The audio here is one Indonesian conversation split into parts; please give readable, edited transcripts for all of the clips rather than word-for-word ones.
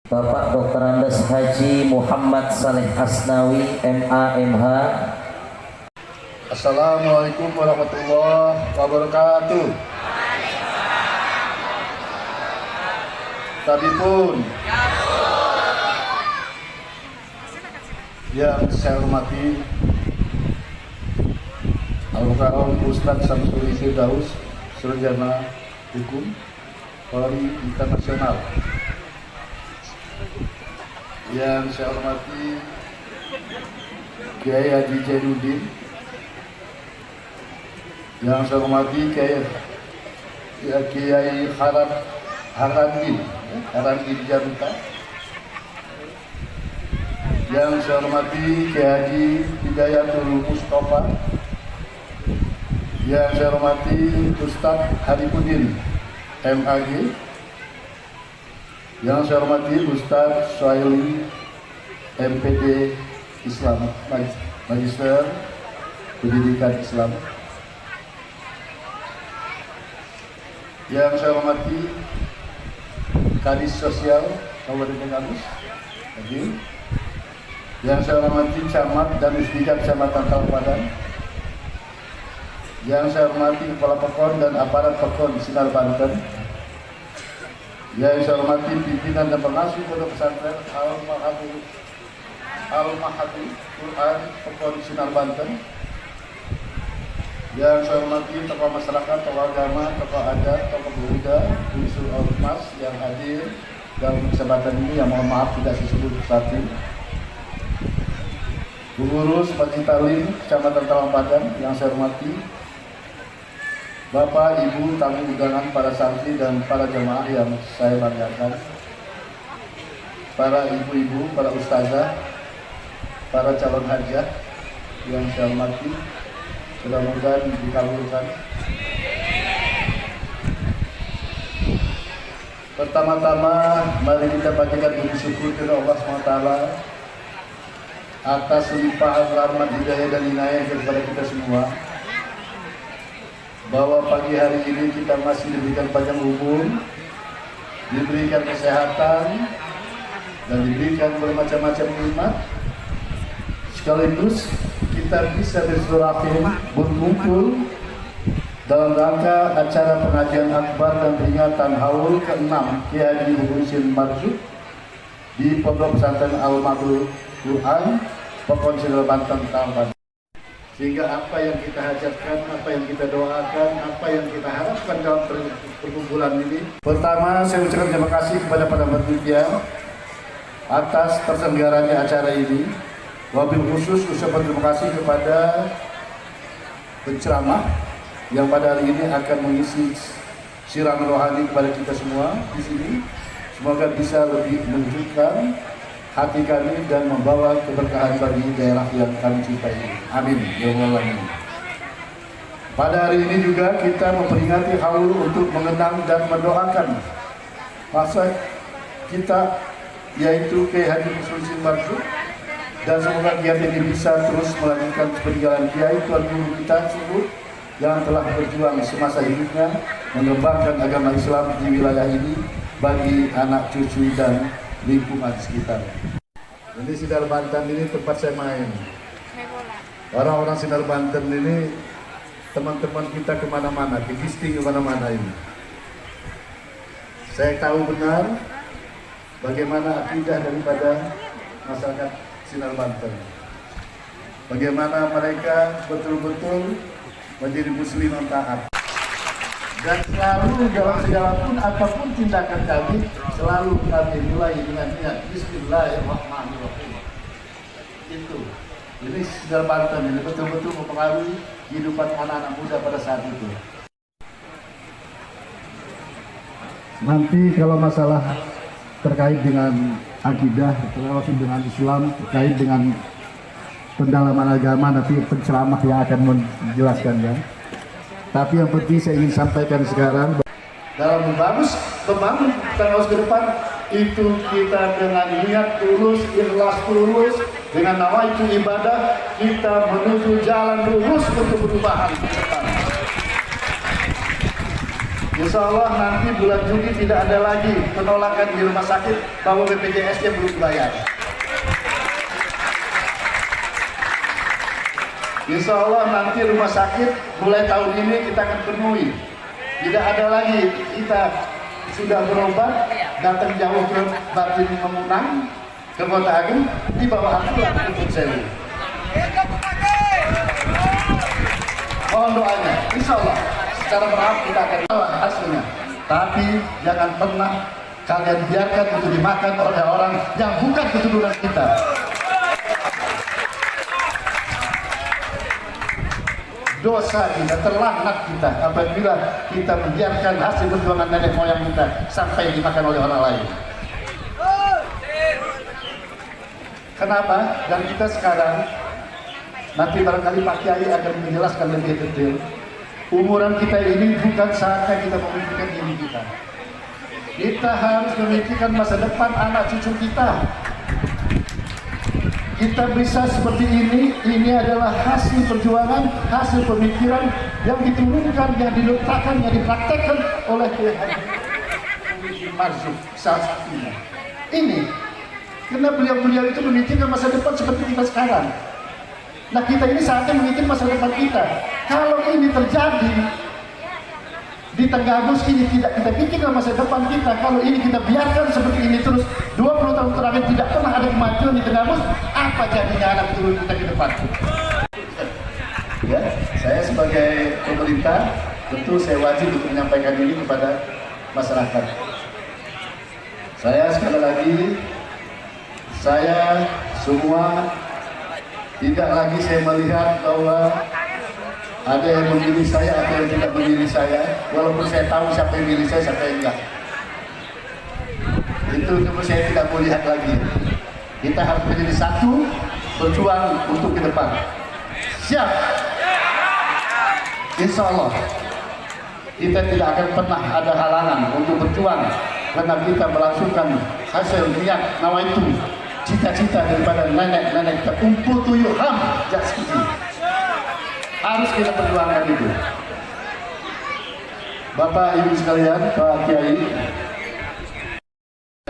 Bapak Dr. Andes Haji Muhammad Saleh Asnawi, MA, MH. Assalamualaikum warahmatullahi wabarakatuh. Tadi pun yang saya hormati Al-Mukarram Ustadz Samsul Firdaus, Sarjana Hukum Polri Internasional. Yang saya hormati Kiai Haji Jainuddin. Yang saya hormati Kiai Harandin Jaruta. Yang saya hormati Kiai Haji Hidayatul Mustafa. Yang saya hormati Ustadz Haripudin MAG. Yang saya hormati Ustadz Suhaili MPD Islam, Magister Pendidikan Islam. Yang saya hormati Kadis Sosial Kabupaten Bengkalis. Yang saya hormati Camat dan Musbika Kecamatan Talpadan. Yang saya hormati Kepala Pekon dan aparat Pekon Sinar Banten. Yang saya hormati pimpinan dan pengasuh Pondok Pesantren Al-Mahadul Quran Pekon Sinar Banten. Yang saya hormati tokoh masyarakat, tokoh agama, tokoh adat, tokoh pemuda, unsur ormas yang hadir dalam kesempatan ini, yang mohon maaf tidak disebut satu. Pengurus Masjid Talim Kecamatan Talpadan yang saya hormati, Bapak, Ibu, tamu undangan, para santri dan para jemaah yang saya banggakan, para ibu-ibu, para ustazah, para calon hajah yang saya hormati, mudah-mudahan dikabulkan. Pertama-tama mari kita panjatkan puji syukur kepada Allah SWT atas limpahan rahmat, hidayah dan inayah kepada kita semua, bahwa pagi hari ini kita masih diberikan panjang umur, diberikan kesehatan, dan diberikan bermacam-macam nikmat. Sekaligus kita bisa bersilaturahim, berkumpul dalam rangka acara pengajian akbar dan peringatan haul ke-6 Kiai Haji Husin Marzuq di Pondok Pesantren Al-Mahadul Quran Pekon Sinar Banten Talpadan. Sehingga apa yang kita hajatkan, apa yang kita doakan, apa yang kita harapkan dalam perkumpulan ini. Pertama, saya ucapkan terima kasih kepada para panitia atas terselenggaranya acara ini. Wabil khusus ucapan terima kasih kepada penceramah yang pada hari ini akan mengisi siraman rohani kepada kita semua di sini. Semoga bisa lebih menunjukkan hati kami dan membawa keberkahan bagi daerah yang kami cintai. Amin. Ya Allah. Pada hari ini juga kita memperingati haul untuk mengenang dan mendoakan masa kita, yaitu Kiai Haji Husin Marzuq, dan semoga kegiatan ini bisa terus melanjutkan peninggalan Kiai Tuan Guru kita sebut yang telah berjuang semasa hidupnya mengembangkan agama Islam di wilayah ini bagi anak cucu dan lingkungan sekitar. Jadi Sinar Banten ini tempat saya main. Orang-orang Sinar Banten ini teman-teman kita kemana-mana, digisting kemana-mana ini. Saya tahu benar bagaimana akidah daripada masyarakat Sinar Banten. Bagaimana mereka betul-betul menjadi muslim yang taat. Dan selalu dalam segala pun apapun tindakan kami, selalu kami mulai dengan niat Bismillahirrahmanirrahim. Itu. Ini Sinar Banten ini betul-betul mempengaruhi kehidupan anak-anak muda pada saat itu. Nanti kalau masalah terkait dengan akidah, terkait dengan Islam, terkait dengan pendalaman agama, nanti penceramah yang akan menjelaskannya. Tapi yang penting saya ingin sampaikan sekarang, dalam membangun tanggal ke depan itu kita dengan niat tulus, ikhlas tulus, dengan nawaitu ibadah kita menuju jalan lurus untuk perubahan ke depan. Insya Allah nanti bulan Juni tidak ada lagi penolakan di rumah sakit bahwa BPJS-nya belum bayar. Insya Allah nanti rumah sakit mulai tahun ini kita akan penuhi. Tidak ada lagi kita sudah berobat datang jauh ke Batin Memunang, ke Kota Agung, di bawah Abdullah Kebun Sewu. Mohon doanya, insya Allah secara berhak kita akan tahu hasilnya. Tapi jangan pernah kalian biarkan untuk dimakan oleh orang yang bukan keturunan kita. Dosa kita, terlaknat kita apabila kita membiarkan hasil perjuangan nenek moyang kita sampai dimakan oleh orang lain. Kenapa? Dan kita sekarang, nanti barangkali Pak Kiai akan menjelaskan lebih detail. Umuran kita ini bukan saatnya kita memikirkan diri kita. Kita harus memikirkan masa depan anak cucu kita. Kita bisa seperti ini adalah hasil perjuangan, hasil pemikiran yang diturunkan, yang diletakkan, yang dipraktekkan oleh Kiai Marzuk salah satunya. Ini, karena beliau-beliau itu memikirkan masa depan seperti kita sekarang. Nah kita ini saatnya memikirkan masa depan kita. Kalau ini terjadi di Tenggamus ini tidak kita pikirkan masa depan kita, kalau ini kita biarkan seperti ini terus 20 tahun terakhir tidak pernah ada kemajuan di Tenggamus, apa jadinya anak turun kita ke depan? Ya, saya sebagai pemerintah tentu saya wajib untuk menyampaikan ini kepada masyarakat. Saya sekali lagi, saya semua tidak lagi saya melihat bahwa ada yang memilih saya, ada yang tidak memilih saya. Walaupun saya tahu siapa yang memilih saya, siapa yang enggak. Itu saya tidak mau lihat lagi. Kita harus menjadi satu, berjuang untuk ke depan. Siap? Insya Allah kita tidak akan pernah ada halangan untuk berjuang karena kita melangsungkan hasil niat nawaitu, cita-cita daripada nenek-nenek kita. Kumpul tuyul ham jasmiji. Harus kita perjuangkan itu. Bapak Ibu sekalian, Pak Kiai,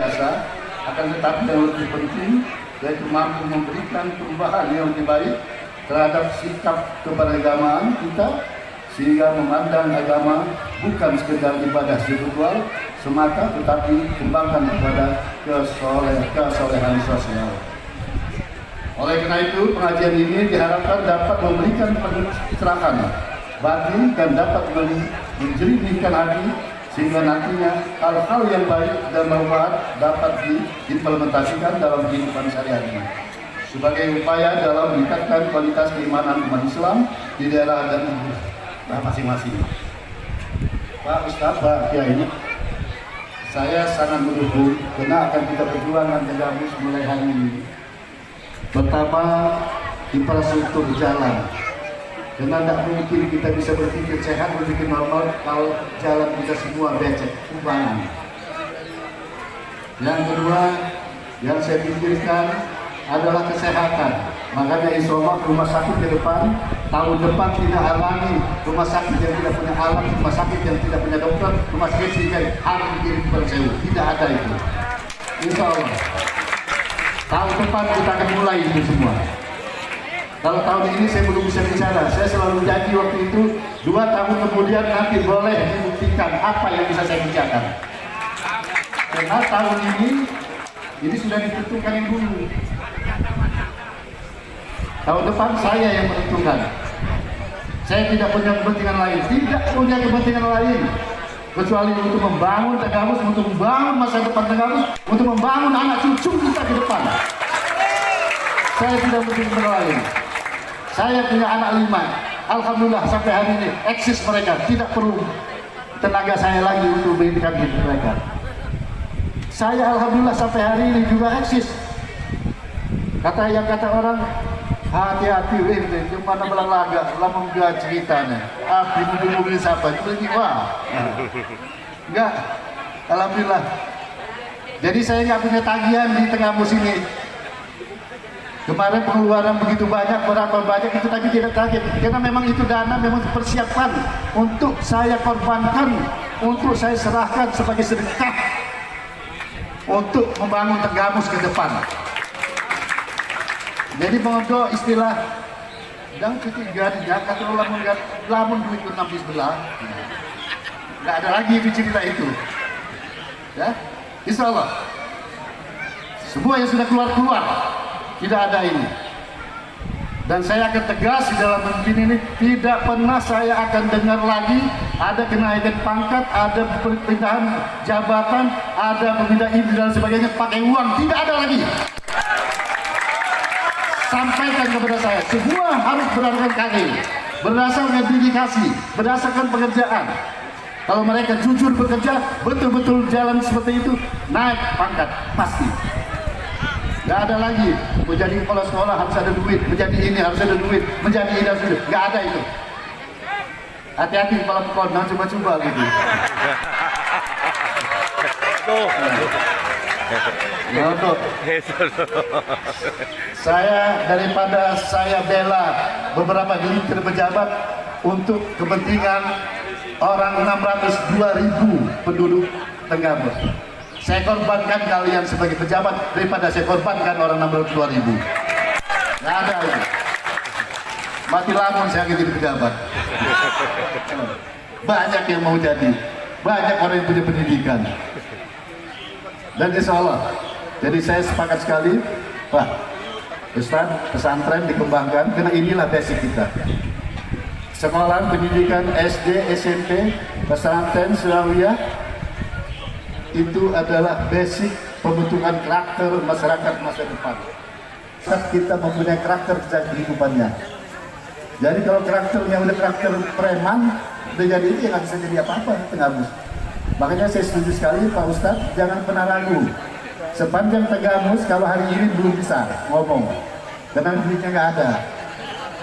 biasa akan tetapi yang lebih penting yaitu mampu memberikan perubahan yang lebih baik terhadap sikap keberagamaan kita, sehingga memandang agama bukan sekedar ibadah spiritual semata, tetapi kembangkan kepada kesolehan sosial. Oleh karena itu, pengajian ini diharapkan dapat memberikan pencerahan batin dan dapat menjernihkan hati, sehingga nantinya hal-hal yang baik dan bermanfaat dapat diimplementasikan dalam kehidupan sehari-hari sebagai upaya dalam meningkatkan kualitas keimanan umat Islam di daerah dan masing-masing. Pak Ustadz, Pak Kiai, saya sangat mendukung karena akan kita perjuangkan Tenggamus mulai hari ini. Pertama, infrastruktur jalan. Karena tidak mungkin kita bisa berpikir sehat, berpikir normal kalau jalan kita semua becek, kubangan. Yang kedua, yang saya pikirkan adalah kesehatan. Makanya insya Allah rumah sakit ke depan, tahun depan tidak halangi rumah sakit yang tidak punya alat, rumah sakit yang tidak punya dokter, rumah sakit sehingga harus dikirim ke Sewu. Tidak ada itu. Insya Allah. Tahun depan kita akan mulai itu semua. Kalau tahun ini saya belum bisa bicara, saya selalu janji waktu itu 2 tahun kemudian nanti boleh dibuktikan apa yang bisa saya kerjakan. Karena tahun ini sudah ditentukan dulu. Tahun depan saya yang menentukan. Saya tidak punya kepentingan lain, tidak punya kepentingan lain kecuali untuk membangun Tenggamus, untuk membangun masa depan Tenggamus, untuk membangun anak cucu kita ke depan. Saya tidak punya kepentingan lain. Saya punya anak 5. Alhamdulillah sampai hari ini eksis mereka, tidak perlu tenaga saya lagi untuk mendidikan hidup mereka. Saya alhamdulillah sampai hari ini juga eksis. Kata orang, hati-hati weh, mana belang laga, lama enggak ceritanya. Api mobil siapa? Itu lagi wah. Enggak, alhamdulillah. Jadi saya nggak punya tagihan di Tenggamus ini. Kemarin pengeluaran begitu banyak, berapa banyak itu tadi tidak kaget. Karena memang itu dana memang dipersiapkan untuk saya korbankan untuk saya serahkan sebagai sedekah untuk membangun Tenggamus ke depan. Jadi monggo istilah dan ketiga kata lamun duit itu nampis belah, nggak ada lagi itu cerita itu. Ya, insya Allah semua yang sudah keluar tidak ada ini. Dan saya akan tegas di dalam memimpin ini, tidak pernah saya akan dengar lagi ada kenaikan pangkat, ada perpindahan jabatan, ada pemindahan ini dan sebagainya pakai uang, tidak ada lagi. Sampaikan kepada saya, semua harus berdasarkan karir, berdasarkan dedikasi, berdasarkan pekerjaan. Kalau mereka jujur bekerja, betul-betul jalan seperti itu, naik pangkat pasti. Nggak ada lagi menjadi kepala sekolah harus ada duit, menjadi ini harus ada duit, menjadi ini harus ada duit. Nggak ada itu. Hati-hati kepala sekolah, jangan coba-coba gitu. Ya, untuk daripada saya bela beberapa unit pejabat untuk kepentingan orang 602.000 penduduk Tenggamus. Saya korbankan kalian sebagai pejabat daripada saya korbankan orang 602.000. Nggak ada itu. Mati lamun saya jadi pejabat. Banyak yang mau jadi, banyak orang yang punya pendidikan. Dan insya Allah, jadi saya sepakat sekali, Pak Ustaz, pesantren dikembangkan, karena inilah basic kita. Sekolah pendidikan SD, SMP, pesantren, Sulawiyah, itu adalah basic pembentukan karakter masyarakat masa depan. Kita mempunyai karakter kehidupannya. Jadi kalau karakternya udah karakter preman, udah jadi ini nggak bisa jadi apa-apa di Tenggamus. Makanya saya setuju sekali Pak Ustadz, jangan pernah ragu. Sepanjang Tenggamus kalau hari ini belum bisa ngomong, karena duitnya nggak ada.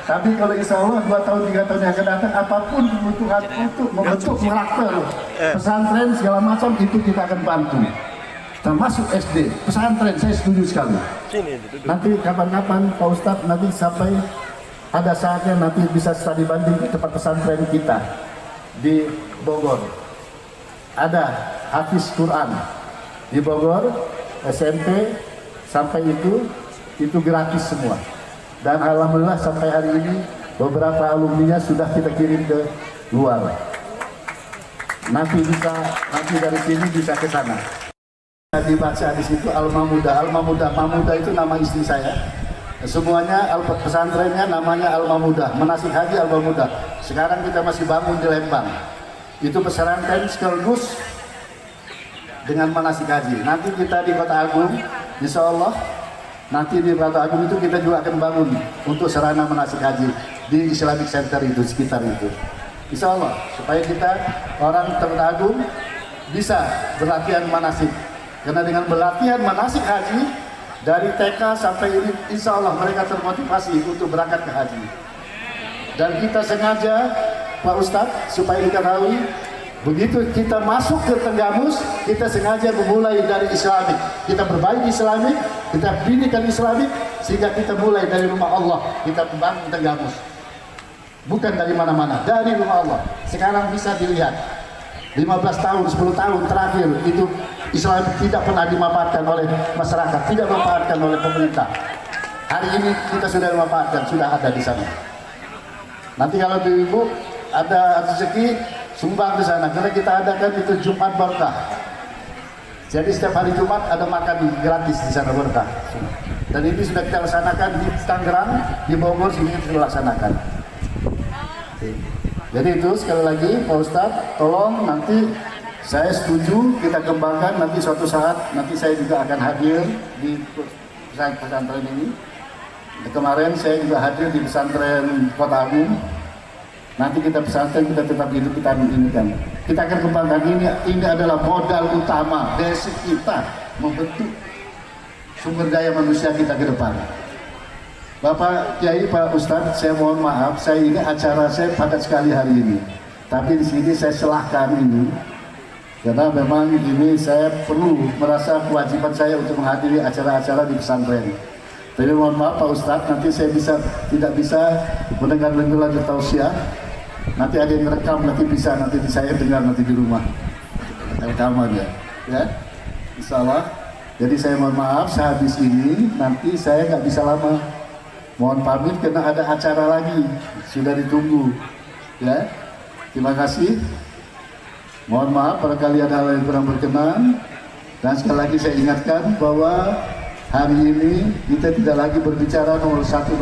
Tapi kalau insya Allah 2 tahun 3 tahun yang akan datang, apapun kebutuhan untuk membentuk karakter pesantren segala macam itu kita akan bantu. Termasuk SD, pesantren saya setuju sekali. Nanti kapan-kapan Pak Ustadz nanti sampai ada saatnya nanti bisa studi banding di tempat pesantren kita di Bogor. Ada hafiz Quran di Bogor, SMP sampai itu gratis semua. Dan alhamdulillah sampai hari ini beberapa alumninya sudah kita kirim ke luar. Nanti dari sini bisa ke sana. Dibaca di situ Al-Mamuda itu nama istri saya. Semuanya pesantrennya namanya Al-Mamuda, manasik haji Al-Mamuda. Sekarang kita masih bangun di Lembang. Itu pesantren sekaligus dengan manasik haji. Nanti kita di Kota Agung, insya Allah nanti di Kota Agung itu kita juga akan bangun untuk sarana manasik haji di Islamic Center itu, sekitar itu. Insya Allah, supaya kita orang Kota Agung bisa berlatihan manasik. Karena dengan berlatihan manasik haji, dari TK sampai ini, insya Allah mereka termotivasi untuk berangkat ke haji. Dan kita sengaja, Pak Ustadz, supaya diketahui, begitu kita masuk ke Tenggamus, kita sengaja memulai dari Islamik. Kita berbaik Islamik, kita binikan Islamik, sehingga kita mulai dari rumah Allah, kita membangun Tenggamus. Bukan dari mana-mana, dari rumah Allah. Sekarang bisa dilihat, 15 tahun, 10 tahun terakhir, itu Islam tidak pernah dimanfaatkan oleh masyarakat, tidak dimanfaatkan oleh pemerintah. Hari ini kita sudah dimanfaatkan, sudah ada di sana. Nanti kalau ibu ada rezeki, sumbang ke sana, karena kita adakan itu Jumat Berkah. Jadi setiap hari Jumat ada makan gratis di sana berkah. Dan ini sudah kita laksanakan di Tangerang, di Bogor, sini kita laksanakan. Jadi itu sekali lagi Pak Ustadz, tolong nanti saya setuju kita kembangkan, nanti suatu saat nanti saya juga akan hadir di pesantren ini. Kemarin saya juga hadir di pesantren Kota Agung. Nanti kita pesantren kita tetap hidup, kita ini kan. Kita akan kembangkan ini adalah modal utama, basic kita membentuk sumber daya manusia kita ke depan. Bapak Kiai, Pak Ustadz, saya mohon maaf, saya ini acara saya padat sekali hari ini. Tapi di sini saya selahkan ini, karena memang ini saya perlu merasa kewajiban saya untuk menghadiri acara-acara di pesantren. Tapi mohon maaf Pak Ustadz, nanti saya tidak bisa mendengar lanjut tausiah. Nanti ada yang rekam, nanti bisa nanti saya dengar nanti di rumah. rekaman ya. Insya Allah. Jadi saya mohon maaf sehabis ini nanti saya nggak bisa lama. Mohon pamit karena ada acara lagi sudah ditunggu. Ya, terima kasih. Mohon maaf barangkali ada hal yang kurang berkenan. Dan sekali lagi saya ingatkan bahwa hari ini kita tidak lagi berbicara nomor 102,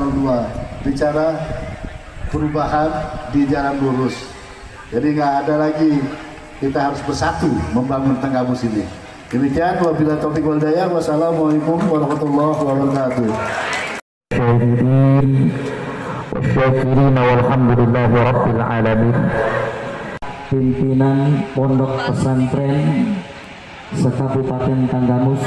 bicara perubahan di jalan lurus. Jadi nggak ada lagi kita harus bersatu membangun Tenggamus ini. Demikian, wabillahi taufiq wal hidayah. Wassalamualaikum warahmatullahi wabarakatuh. Wasyakirin walhamdulillahi rabbil alamin. Pimpinan Pondok Pesantren se-Kabupaten Tanggamus,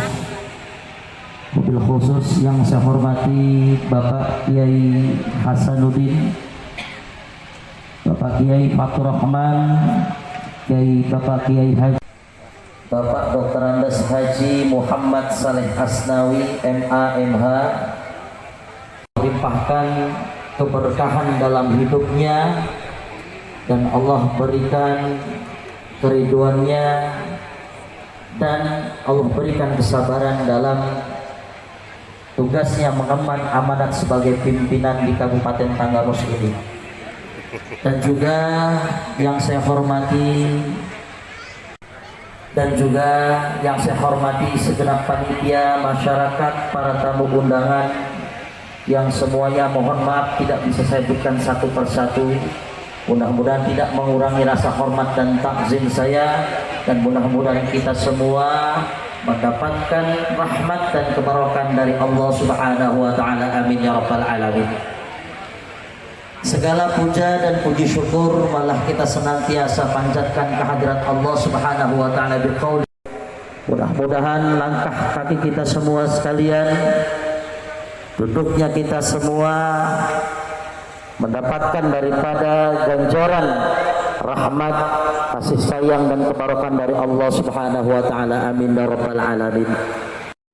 mobil khusus yang saya hormati Bapak Kiai Hasanuddin, Bapak Kiai Fatur Rahman, Bapak Kiai Haji Bapak Dr. Andes Haji Muhammad Saleh Asnawi MA MH, limpahkan keberkahan dalam hidupnya dan Allah berikan keriduannya dan Allah berikan kesabaran dalam tugasnya mengemban amanat sebagai pimpinan di Kabupaten Tanggamus ini. Dan juga yang saya hormati segenap panitia, masyarakat, para tamu undangan yang semuanya mohon maaf tidak bisa saya sebutkan satu persatu. Mudah-mudahan tidak mengurangi rasa hormat dan takzim saya, dan mudah-mudahan kita semua mendapatkan rahmat dan keberkahan dari Allah Subhanahu wa taala. Amin ya rabbal alamin. Segala puja dan puji syukur malah kita senantiasa panjatkan kehadirat Allah Subhanahu wa taala biqaul. Mudah-mudahan langkah kaki kita semua sekalian, duduknya kita semua mendapatkan daripada ganjaran rahmat, kasih sayang dan kebarokan dari Allah Subhanahu wa taala. Amin ya rabbal alamin.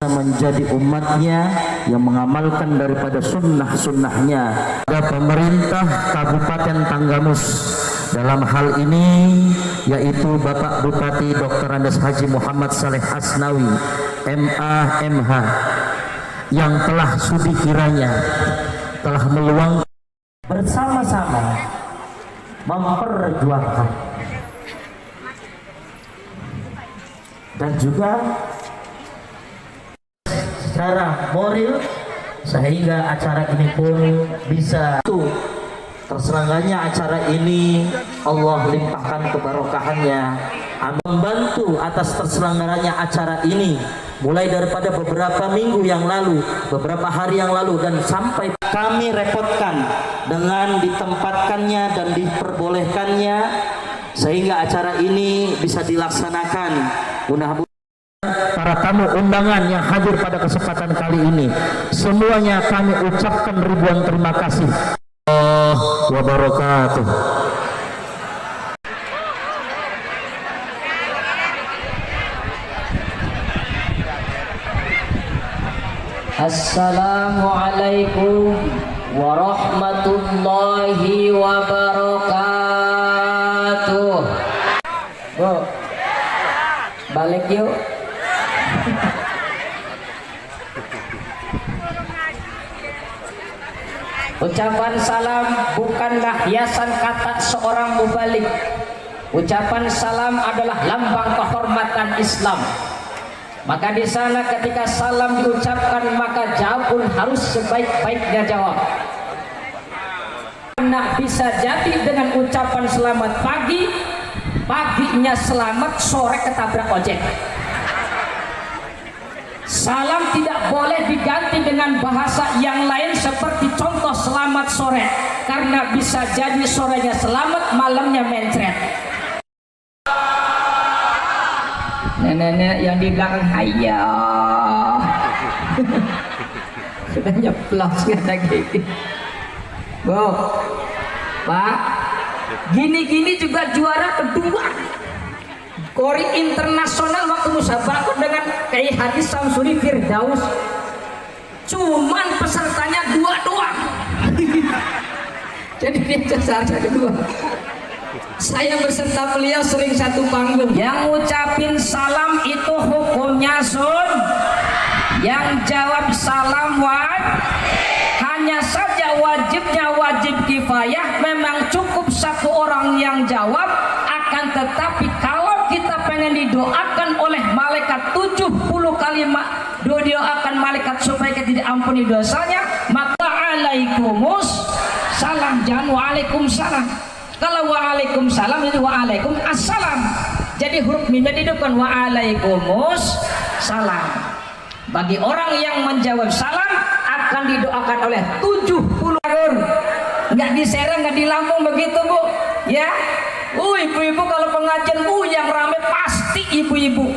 Menjadi umatnya yang mengamalkan daripada sunnah-sunnahnya. Ada pemerintah Kabupaten Tanggamus dalam hal ini yaitu Bapak Bupati Dr. Andes Haji Muhammad Saleh Asnawi MA MH yang telah sudi kiranya telah meluangkan bersama-sama memperjuangkan dan juga secara moral sehingga acara ini pun bisa terselenggaranya acara ini. Allah limpahkan kebarokahannya, membantu atas terselenggaranya acara ini mulai daripada beberapa minggu yang lalu, beberapa hari yang lalu, dan sampai kami repotkan dengan ditempatkannya dan diperbolehkannya sehingga acara ini bisa dilaksanakan. Mudah-mudahan para tamu undangan yang hadir pada kesempatan kali ini semuanya kami ucapkan ribuan terima kasih. Wabarakatuh. Assalamualaikum warahmatullahi wabarakatuh. Bu, balik yuk. Ucapan salam bukanlah hiasan kata seorang mubalik. Ucapan salam adalah lambang kehormatan Islam. Maka di sana ketika salam diucapkan maka jawab pun harus sebaik-baiknya jawab. Karena bisa jadi dengan ucapan selamat pagi, paginya selamat, sore ketabrak ojek. Salam tidak boleh diganti dengan bahasa yang lain seperti contoh selamat sore, karena bisa jadi sorenya selamat, malamnya mencret. Nenek-nenek yang di belakang hayya sudah nyeplos kata gitu. Bu, Pak, gini-gini juga juara kedua Kori internasional waktu musabaqah dengan Kiai Haji Samsuri Firdaus. Cuman pesertanya 2 doang. Jadi dia saja 2. Saya berserta beliau sering satu panggung. Yang ngucapin salam itu hukumnya sun, yang jawab salam hanya saja wajibnya wajib kifayah. Memang cukup satu orang yang jawab, akan tetapi kalau kita pengen didoakan oleh malaikat 70 kali doakan malaikat supaya kita tidak ampuni dosanya, maka alaikumus salam, jangan waalaikumsalam. Kalau waalaikumsalam itu waalaikumsalam. Jadi huruf mimnya dihidupkan waalaikumsalam. Bagi orang yang menjawab salam akan didoakan oleh 70 tahun. Nggak di Serang, nggak di Lampung begitu, Bu. Ya. Ibu-ibu kalau pengajian yang rame pasti ibu-ibu.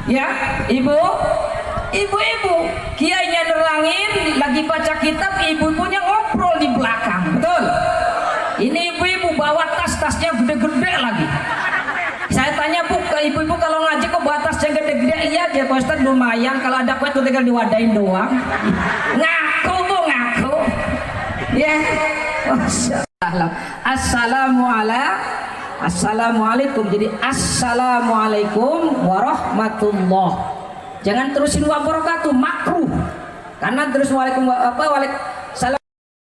Ya, ibu-ibu. Kiainya nerangin, lagi baca kitab, ibu-ibunya ngobrol di belakang. Betul? Ini ibu-ibu bawa tas-tasnya gede-gede lagi. Saya tanya, Bu, ke ibu-ibu kalau ngaji kok bawa tasnya gede-gede? Iya aja Pak Ustadz, lumayan. Kalau ada kue tuh tinggal diwadain doang. Ngaku, Bu, ngaku. Ya. Assalamualaikum. Jadi assalamualaikum warahmatullah. Jangan terusin wabarakatuh, makruh. Karena terus waalaikumsalam.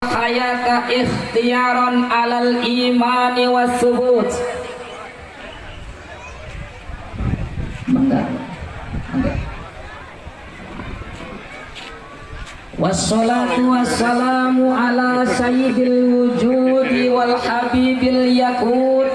Hayaka ikhtiyaran alal imani wassubut. Enggak. Wassalatu wassalamu ala sayyidil wujudi wal habibil yakut.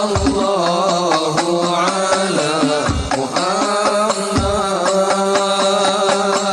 Allah